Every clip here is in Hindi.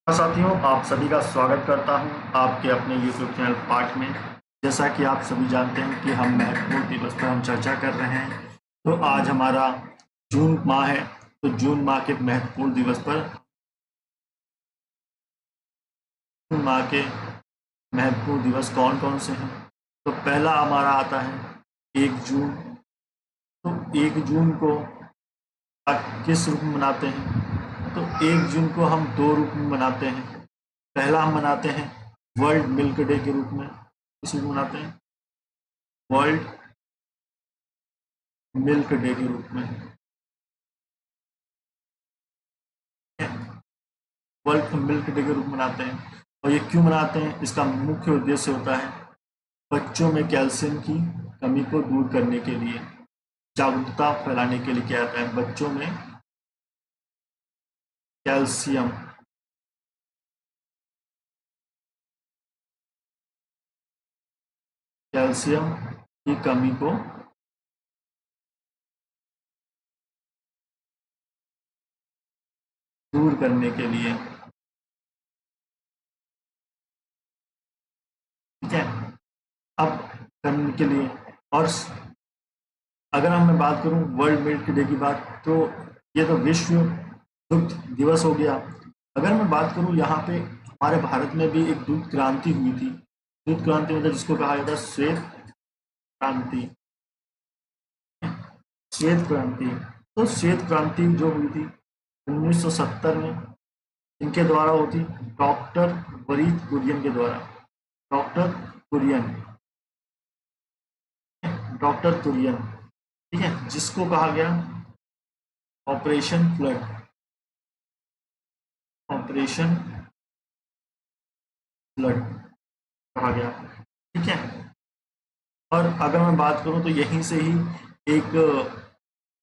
साथियों, आप सभी का स्वागत करता हूं आपके अपने YouTube चैनल पाठ में। जैसा कि आप सभी जानते हैं कि हम महत्वपूर्ण दिवस पर हम चर्चा कर रहे हैं। तो आज हमारा जून माह है, तो जून माह के महत्वपूर्ण दिवस पर जून माह के महत्वपूर्ण दिवस कौन कौन से हैं। तो पहला हमारा आता है 1 जून। तो 1 जून को किस रूप में मनाते हैं? तो 1 जून को हम 2 रूप में मनाते हैं। पहला हम मनाते हैं वर्ल्ड मिल्क डे के रूप में। इसी को मनाते हैं वर्ल्ड मिल्क डे के रूप में। वर्ल्ड मिल्क डे के रूप में मनाते हैं। और ये क्यों मनाते हैं? इसका मुख्य उद्देश्य होता है बच्चों में कैल्शियम की कमी को दूर करने के लिए, जागरूकता फैलाने के लिए किया जाता है। बच्चों में कैल्शियम कैल्शियम की कमी को दूर करने के लिए, ठीक है। अब करने के लिए, और अगर मैं बात करूं वर्ल्ड मिल्क डे की बात, तो ये तो विश्व दुग्ध दिवस हो गया। अगर मैं बात करूं यहाँ पे हमारे भारत में भी एक दूध क्रांति हुई थी। दूध क्रांति मतलब जिसको कहा जाता है श्वेत क्रांति। श्वेत क्रांति, तो श्वेत क्रांति जो हुई थी 1970 में, इनके द्वारा होती, डॉक्टर वरीद कुरियन के द्वारा। डॉक्टर कुरियन डॉक्टर कुरियन, ठीक है, जिसको कहा गया ऑपरेशन फ्लड। ऑपरेशन फ्लड कहा गया, ठीक है। और अगर मैं बात करूं तो यहीं से ही एक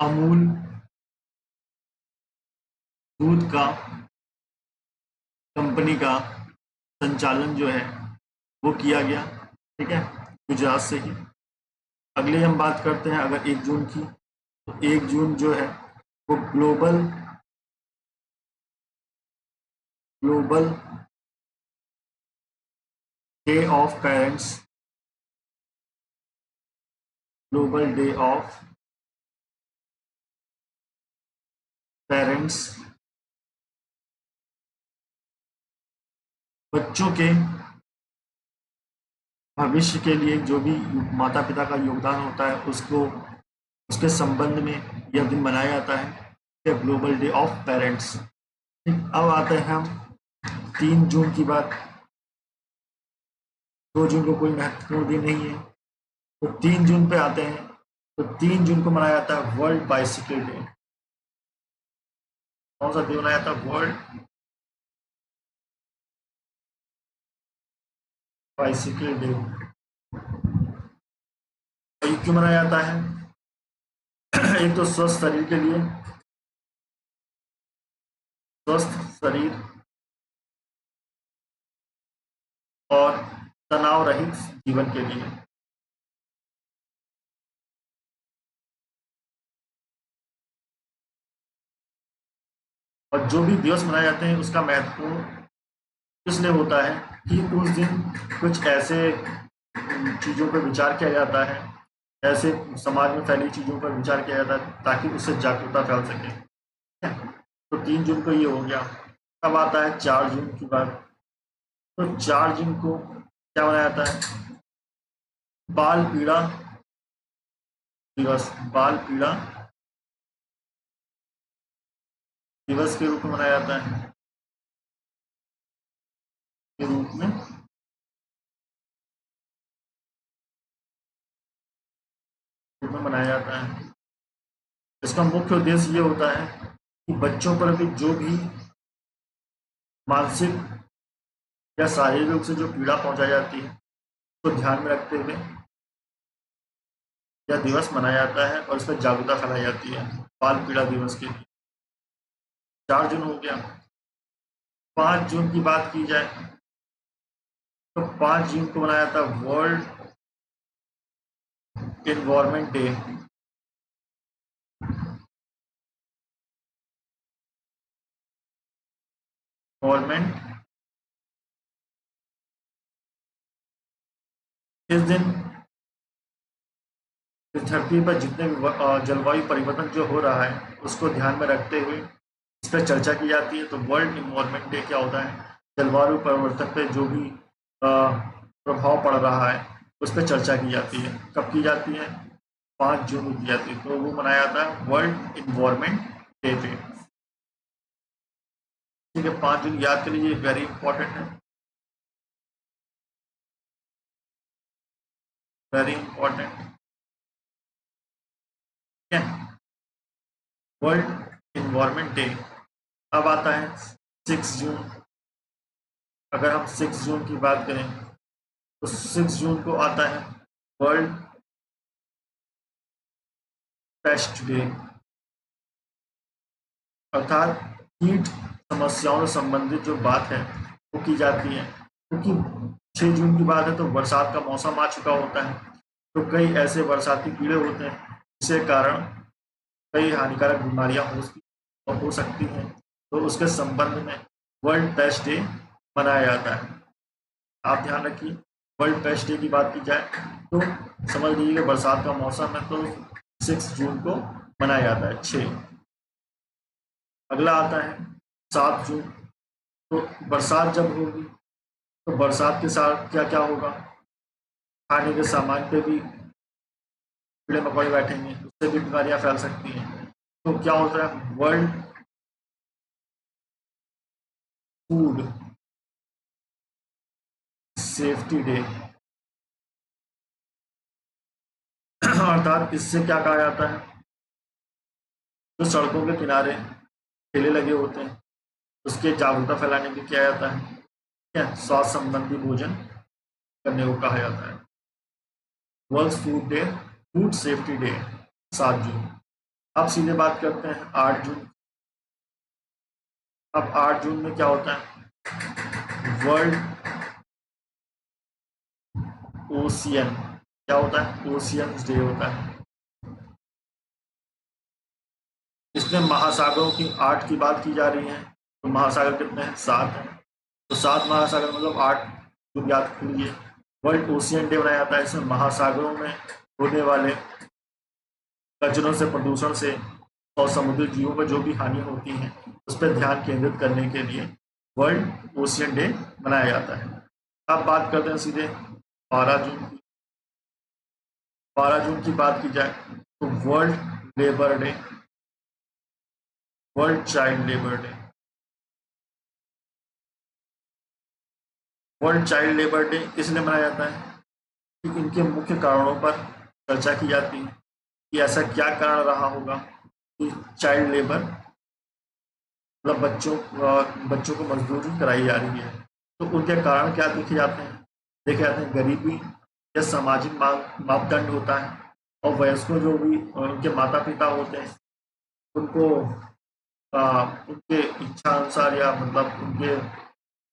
अमूल दूध का कंपनी का संचालन जो है वो किया गया, ठीक है, गुजरात से ही। अगले हम बात करते हैं अगर 1 जून की, तो 1 जून जो है वो global global day of parents, global day of parents, बच्चों के भविष्य के लिए जो भी माता पिता का योगदान होता है उसको, उसके संबंध में यह दिन मनाया जाता है, ग्लोबल डे ऑफ पेरेंट्स। अब आते हैं हम 3 जून की बात। 2 जून को कोई महत्वपूर्ण दिन नहीं है, तो 3 जून पे आते हैं। तो 3 जून को मनाया जाता है वर्ल्ड बाइसिकल डे। कौन सा दिन मनाया जाता है? World bicycle day. और ये क्यों मनाया जाता है? एक तो स्वस्थ शरीर के लिए, स्वस्थ शरीर और तनाव रहित जीवन के लिए। और जो भी दिवस मनाए जाते हैं उसका महत्वपूर्ण इसलिए होता है कि उस दिन कुछ ऐसे चीज़ों पर विचार किया जाता है, ऐसे समाज में फैली चीज़ों पर विचार किया जाता है ताकि उससे जागरूकता फैल सके। तो 3 जून को ये हो गया। अब आता है 4 जून की बात। तो 4 जून को क्या मनाया जाता है? बाल पीड़ा दिवस। बाल पीड़ा दिवस के रूप में मनाया जाता है, के रूप में मनाया जाता है। इसका मुख्य उद्देश्य ये होता है कि बच्चों पर भी जो भी मानसिक या शारीरिक रूप से जो पीड़ा पहुंचाई जाती है उसको ध्यान में रखते हुए यह दिवस मनाया जाता है और इस पर जागरूकता फैलाई जाती है बाल पीड़ा दिवस के लिए। 4 जून हो गया। 5 जून की बात की जाए तो 5 जून को मनाया जाता है वर्ल्ड एनवायरमेंट डे। एनवायरमेंट इस दिन इस धरती पर जितने भी जलवायु परिवर्तन जो हो रहा है उसको ध्यान में रखते हुए इस पर चर्चा की जाती है। तो वर्ल्ड इन्वायरमेंट डे क्या होता है, जलवायु परिवर्तन पे जो भी प्रभाव पड़ रहा है उस पर चर्चा की जाती है। कब की जाती है? 5 जून को की जाती है। तो वो मनाया जाता है वर्ल्ड इन्वायरमेंट डे पे। ठीक है, 5 जून याद कर लीजिए, वेरी इंपॉर्टेंट है, वेरी इंपॉर्टेंट। ठीक है, वर्ल्ड इन्वायरमेंट डे। अब आता है 6 जून। अगर हम 6 जून की बात करें तो 6 जून को आता है वर्ल्ड पेस्ट डे, अर्थात कीट समस्याओं से संबंधित जो बात है वो की जाती है। क्योंकि 6 जून की बात है तो बरसात का मौसम आ चुका होता है, तो कई ऐसे बरसाती कीड़े होते हैं जिसके कारण कई हानिकारक बीमारियां हो सकती हैं। तो उसके संबंध में वर्ल्ड पेस्ट डे मनाया जाता है। आप ध्यान रखिए, वर्ल्ड पेस्ट डे की बात की जाए तो समझ लीजिए कि बरसात का मौसम है तो 6 जून को मनाया जाता है। 6 अगला आता है 7 जून। तो बरसात जब होगी तो बरसात के साथ क्या क्या होगा, खाने के सामान पे भी कीड़े मकोड़े बैठेंगे, उससे भी बीमारियां फैल सकती हैं। तो क्या होता है वर्ल्ड फूड सेफ्टी डे, अर्थात इससे क्या कहा जाता है, जो सड़कों के किनारे ठेले लगे होते हैं उसके जागरूकता फैलाने के लिए किया जाता है। ठीक है, स्वास्थ्य संबंधी भोजन करने को कहा जाता है। World food day, food safety day 7 जून। अब सीधे बात करते हैं 8 जून। अब 8 जून में क्या होता है, वर्ल्ड ओशियन, क्या होता है, ओशियंस डे होता है। इसमें महासागरों की 8 की बात की जा रही है। तो महासागर कितने हैं, 7 हैं। तो 7 महासागर मतलब 8 जो याद कीजिए। वर्ल्ड ओशियन डे मनाया जाता है। इसमें महासागरों में होने वाले कचरों से, प्रदूषण से और समुद्री जीवों पर जो भी हानि होती है उस पर ध्यान केंद्रित करने के लिए वर्ल्ड ओशियन डे मनाया जाता है। अब बात करते हैं सीधे 12 जून की। 12 जून की बात की जाए तो world labour day, world child labour day. World child labour day इसलिए मनाया जाता है कि इनके मुख्य कारणों पर चर्चा की जाती है कि ऐसा क्या कारण रहा होगा कि चाइल्ड लेबर मतलब बच्चों को मजदूरी कराई जा रही है। तो उनके कारण क्या देखे जाते हैं, गरीबी या सामाजिक मापदंड होता है, और वयस्कों जो भी उनके माता पिता होते हैं उनको उनके इच्छा अनुसार या मतलब उनके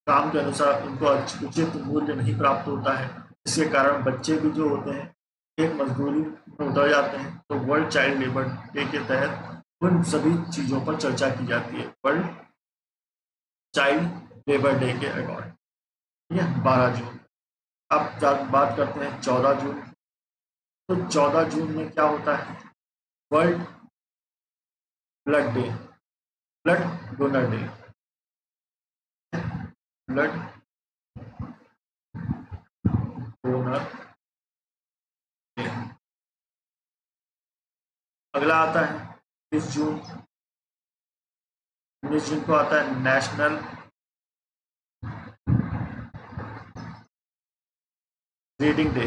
काम के अनुसार उनको उचित मूल्य नहीं प्राप्त होता है। इसके कारण बच्चे भी जो होते हैं एक मजदूरी में उतर जाते हैं। तो वर्ल्ड चाइल्ड लेबर डे के तहत उन सभी चीज़ों पर चर्चा की जाती है वर्ल्ड चाइल्ड लेबर डे के अकॉर्डिंग। ठीक है, 12 जून। अब बात करते हैं 14 जून। तो 14 जून में क्या होता है, world blood day, blood donor day, blood donor day. अगला आता है 19 जून। 19 जून को आता है national reading day.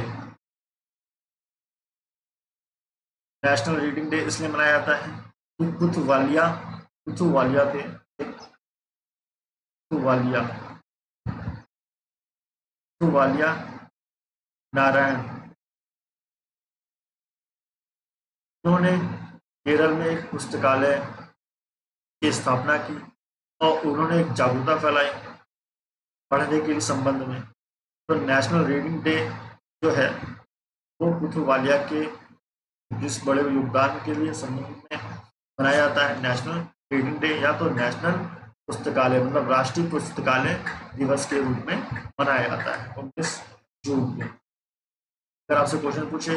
National reading day इसलिए मनाया जाता है कि कुथवालिया थे, कुथवालिया नारायण, उन्होंने केरल में एक पुस्तकालय की स्थापना की और उन्होंने एक जागरूकता फैलाई पढ़ने के संबंध में। तो नेशनल रीडिंग डे जो है वो कुथवालिया के जिस बड़े योगदान के लिए संबंध में मनाया जाता है नेशनल रीडिंग डे, या तो नेशनल पुस्तकालय मतलब राष्ट्रीय पुस्तकालय दिवस के रूप में मनाया जाता है 19 जून को। अगर आपसे क्वेश्चन पूछे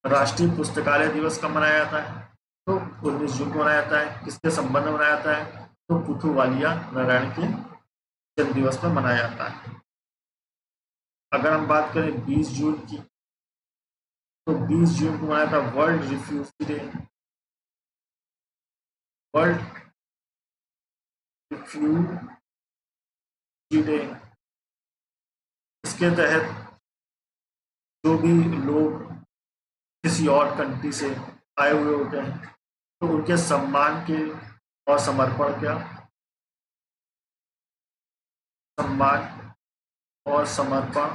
राष्ट्रीय पुस्तकालय दिवस कब मनाया जाता है, तो 19 जून को मनाया जाता है। किसके संबंध में मनाया जाता है, तो पुथुवालिया नारायण के जन्म दिवस पर मनाया जाता है। अगर हम बात करें 20 जून की, तो 20 जून को मनाया था world refugee day. World refugee day, इसके तहत जो भी लोग किसी और कंट्री से आए हुए होते हैं तो उनके सम्मान के और समर्पण का सम्मान और समर्पण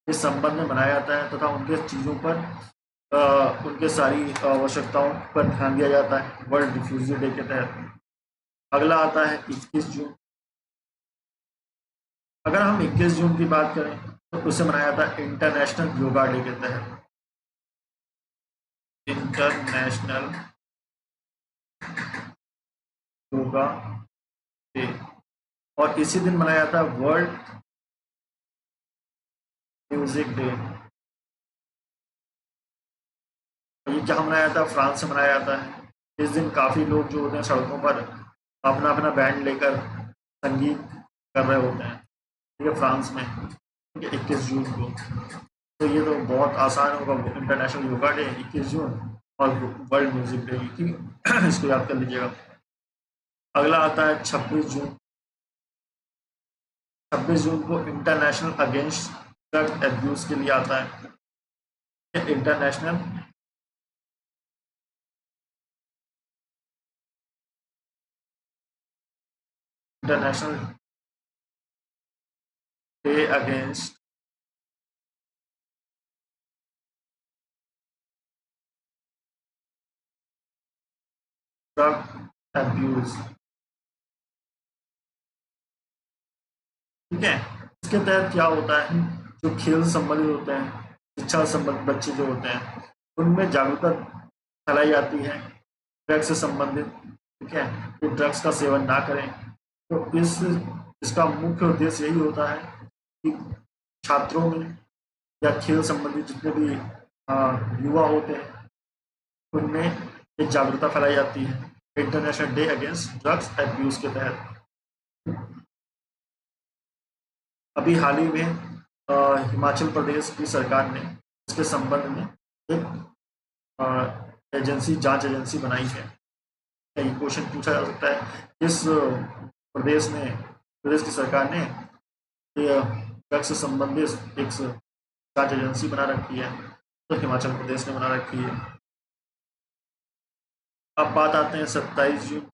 इस संबंध में मनाया जाता है तथा उनके चीज़ों पर उनके सारी आवश्यकताओं पर ध्यान दिया जाता है वर्ल्ड रिफ्यूजी डे के तहत। अगला आता है 21 जून। अगर हम 21 जून की बात करें तो उसे मनाया जाता है इंटरनेशनल योगा डे के तहत। इंटरनेशनल योगा डे, और इसी दिन मनाया जाता है वर्ल्ड म्यूजिक डे। ये क्या मनाया जाता है, फ्रांस से मनाया जाता है। इस दिन काफ़ी लोग जो होते हैं सड़कों पर अपना अपना बैंड लेकर संगीत कर रहे होते हैं, ठीक है, फ्रांस में, ठीक है, 21 जून को। तो ये तो बहुत आसान होगा, इंटरनेशनल योगा डे 21 जून और वर्ल्ड म्यूजिक डे, ठीक है, इसको याद कर लीजिएगा। अगला आता है 26 जून। 26 जून को इंटरनेशनल अगेंस्ट ड्रग एब्यूज के लिए आता है। International day against drug abuse, ठीक है। इसके तहत क्या होता है, जो खेल से संबंधित होते हैं, शिक्षा से संबंधित बच्चे जो होते हैं, उनमें जागरूकता फैलाई जाती है ड्रग्स से संबंधित, ठीक है, कि ड्रग्स का सेवन ना करें। तो इसका मुख्य उद्देश्य यही होता है कि छात्रों में या खेल संबंधित जितने भी युवा होते हैं उनमें एक जागरूकता फैलाई जाती है international day against drugs abuse के तहत। अभी हाल ही में हिमाचल प्रदेश की सरकार ने इसके संबंध में एक एजेंसी, जांच एजेंसी बनाई है। ये क्वेश्चन पूछा जा सकता है, इस प्रदेश की सरकार ने ड्रग्स से संबंधित एक जांच एजेंसी बना रखी है, तो हिमाचल प्रदेश ने बना रखी है। अब बात आते हैं 27 जून।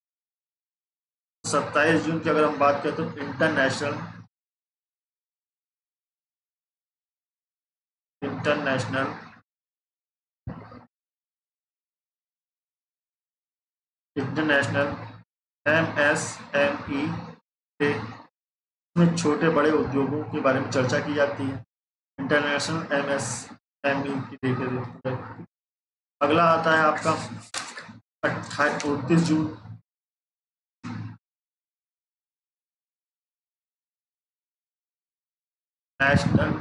27 जून की अगर हम बात करें तो इंटरनेशनल MSME डे में छोटे बड़े उद्योगों के बारे में चर्चा की जाती है इंटरनेशनल MSME डे के लिए। अगला आता है आपका 29 जून। नेशनल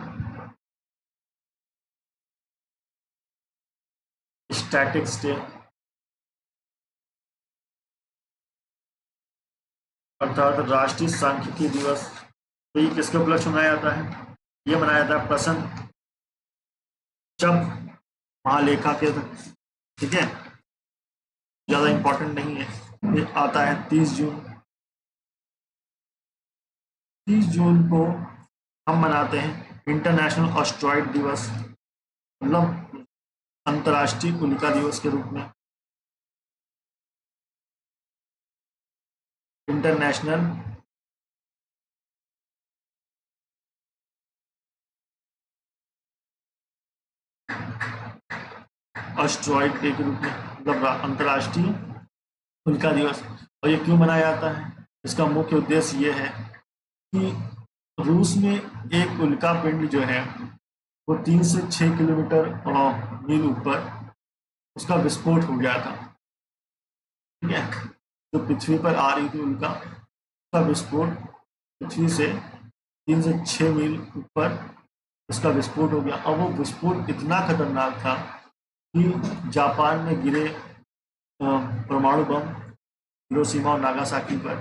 स्टैटिक्स डे, अर्थात राष्ट्रीय सांख्यिकी दिवस। तो ये किसके उपलक्ष्य में मनाया जाता है, ये मनाया जाता है प्रसन्न जब महालेखा के, ठीक है, ज़्यादा इम्पोर्टेंट नहीं है। ये आता है 30 जून। 30 जून को हम मनाते हैं इंटरनेशनल एस्टेरॉयड दिवस, मतलब अंतर्राष्ट्रीय उल्का दिवस के रूप में। इंटरनेशनल एस्टेरॉयड डे के रूप में, मतलब अंतर्राष्ट्रीय उल्का दिवस। और ये क्यों मनाया जाता है, इसका मुख्य उद्देश्य ये है कि रूस में एक उल्का पिंड जो है वो 3 से 6 किलोमीटर मील ऊपर उसका विस्फोट हो गया था, ठीक है। जो पृथ्वी पर आ रही थी उल्का, उसका विस्फोट पृथ्वी से 3 से 6 मील ऊपर उसका विस्फोट हो गया। और वो विस्फोट इतना खतरनाक था कि जापान में गिरे परमाणु बम हिरोशिमा और नागासाकी पर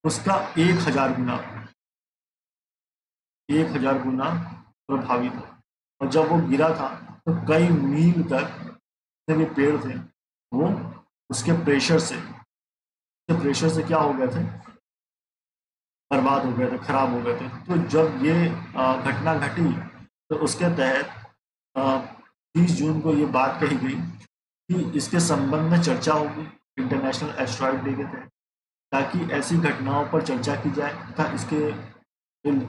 उसका 1000 गुना 1000 गुना प्रभावी था। और जब वो गिरा था तो कई मील तक जितने भी पेड़ थे वो उसके प्रेशर से क्या हो गए थे, बर्बाद हो गए थे, खराब हो गए थे। तो जब ये घटना घटी तो उसके तहत 30 जून को ये बात कही गई कि इसके संबंध में चर्चा होगी इंटरनेशनल एस्ट्रॉइड डे के तहत, ताकि ऐसी घटनाओं पर चर्चा की जाए तथा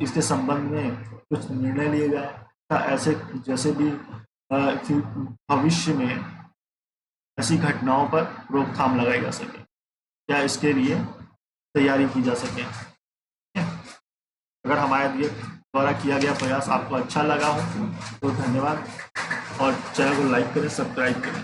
इसके संबंध में कुछ निर्णय लिए जाए तथा ऐसे जैसे भी भविष्य में ऐसी घटनाओं पर रोकथाम लगाई जा सके या इसके लिए तैयारी की जा सके। अगर हमारे द्वारा किया गया प्रयास आपको अच्छा लगा हो तो धन्यवाद, और चैनल को लाइक करें, सब्सक्राइब करें।